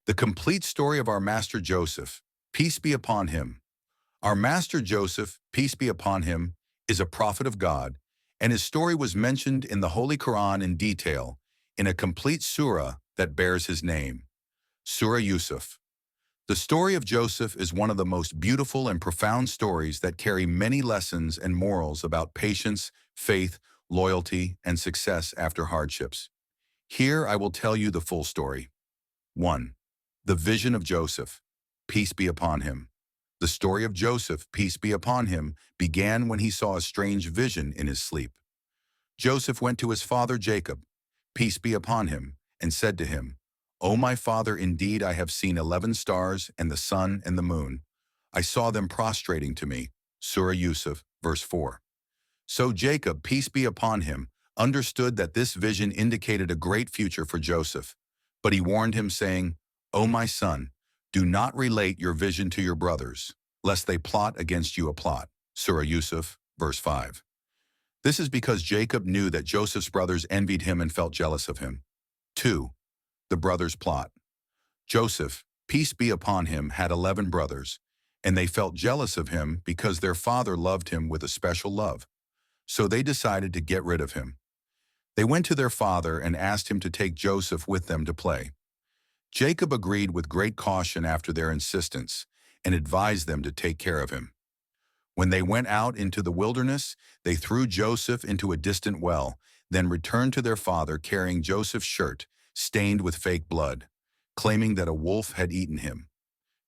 The complete story of our master Joseph, peace be upon him. Our master Joseph, peace be upon him, is a prophet of God, and his story was mentioned in the Holy Quran in detail in a complete surah that bears his name, Surah Yusuf. The story of Joseph is one of the most beautiful and profound stories that carry many lessons and morals about patience, faith, loyalty, and success after hardships. Here I will tell you the full story. 1. The vision of Joseph, peace be upon him. The story of Joseph, peace be upon him, began when he saw a strange vision in his sleep. Joseph went to his father Jacob, peace be upon him, and said to him, "O my father, indeed I have seen 11 stars and the sun and the moon. I saw them prostrating to me." Surah Yusuf, verse 4. So Jacob, peace be upon him, understood that this vision indicated a great future for Joseph. But he warned him, saying, "O my son, do not relate your vision to your brothers, lest they plot against you a plot." Surah Yusuf, verse 5. This is because Jacob knew that Joseph's brothers envied him and felt jealous of him. 2. The brothers' plot. Joseph, peace be upon him, had 11 brothers, and they felt jealous of him because their father loved him with a special love. So they decided to get rid of him. They went to their father and asked him to take Joseph with them to play. Jacob agreed with great caution after their insistence and advised them to take care of him. When they went out into the wilderness, they threw Joseph into a distant well, then returned to their father carrying Joseph's shirt, stained with fake blood, claiming that a wolf had eaten him.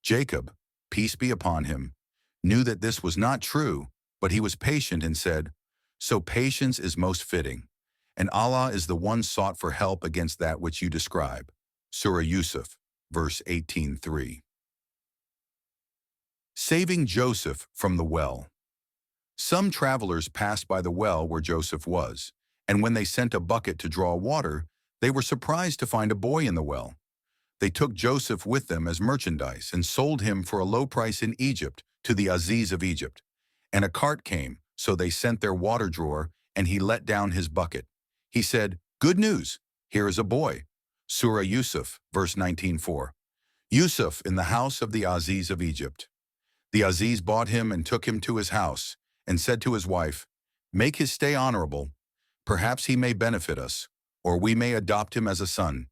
Jacob, peace be upon him, knew that this was not true, but he was patient and said, "So patience is most fitting, and Allah is the one sought for help against that which you describe." Surah Yusuf, verse 18:3. Saving Joseph from the well. Some travelers passed by the well where Joseph was, and when they sent a bucket to draw water, they were surprised to find a boy in the well. They took Joseph with them as merchandise and sold him for a low price in Egypt to the Aziz of Egypt. And a cart came, so they sent their water drawer, and he let down his bucket. He said, "Good news, here is a boy." Surah Yusuf, verse 19:4. Yusuf in the house of the Aziz of Egypt. The Aziz bought him and took him to his house, and said to his wife, "Make his stay honorable. Perhaps he may benefit us, or we may adopt him as a son."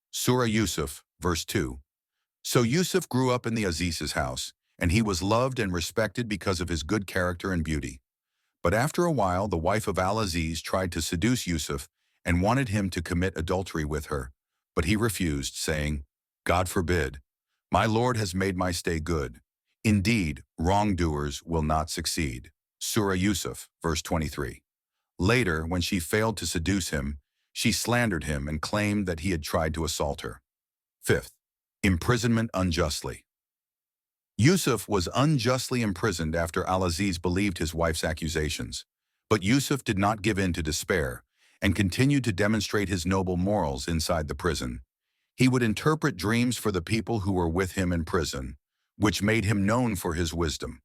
Surah Yusuf, verse 2. So Yusuf grew up in the Aziz's house, and he was loved and respected because of his good character and beauty. But after a while, the wife of Al-Aziz tried to seduce Yusuf and wanted him to commit adultery with her. But he refused, saying, "God forbid. My Lord has made my stay good. Indeed, wrongdoers will not succeed." Surah Yusuf, verse 23. Later, when she failed to seduce him, she slandered him and claimed that he had tried to assault her. 5th, imprisonment unjustly. Yusuf was unjustly imprisoned after Al-Aziz believed his wife's accusations. But Yusuf did not give in to despair and continued to demonstrate his noble morals inside the prison. He would interpret dreams for the people who were with him in prison, which made him known for his wisdom.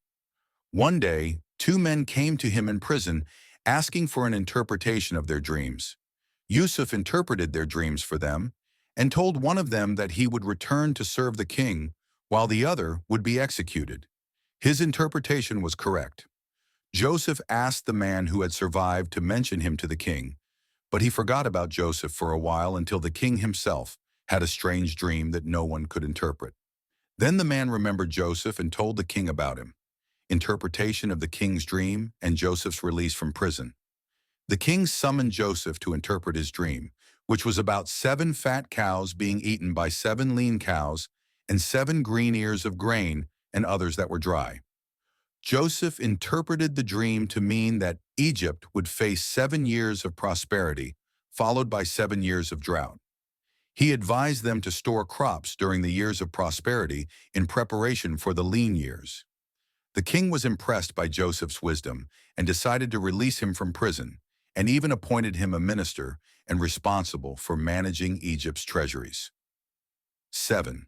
One day, 2 men came to him in prison asking for an interpretation of their dreams. Yusuf interpreted their dreams for them and told one of them that he would return to serve the king while the other would be executed. His interpretation was correct. Joseph asked the man who had survived to mention him to the king, but he forgot about Joseph for a while until the king himself had a strange dream that no one could interpret. Then the man remembered Joseph and told the king about him. Interpretation of the king's dream and Joseph's release from prison. The king summoned Joseph to interpret his dream, which was about 7 fat cows being eaten by 7 lean cows and 7 green ears of grain and others that were dry. Joseph interpreted the dream to mean that Egypt would face 7 years of prosperity, followed by 7 years of drought. He advised them to store crops during the years of prosperity in preparation for the lean years. The king was impressed by Joseph's wisdom and decided to release him from prison, and even appointed him a minister and responsible for managing Egypt's treasuries. 7.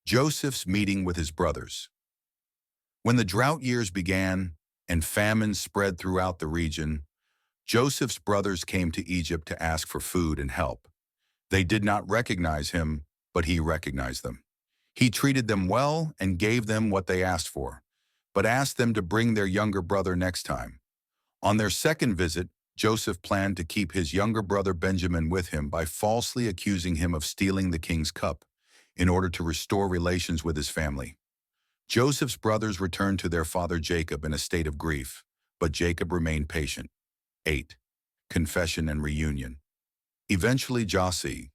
Joseph's meeting with his brothers. When the drought years began and famine spread throughout the region, Joseph's brothers came to Egypt to ask for food and help. They did not recognize him, but he recognized them. He treated them well and gave them what they asked for, but asked them to bring their younger brother next time. On their second visit, Joseph planned to keep his younger brother Benjamin with him by falsely accusing him of stealing the king's cup in order to restore relations with his family. Joseph's brothers returned to their father Jacob in a state of grief, but Jacob remained patient. 8. Confession and reunion. Eventually Joseph,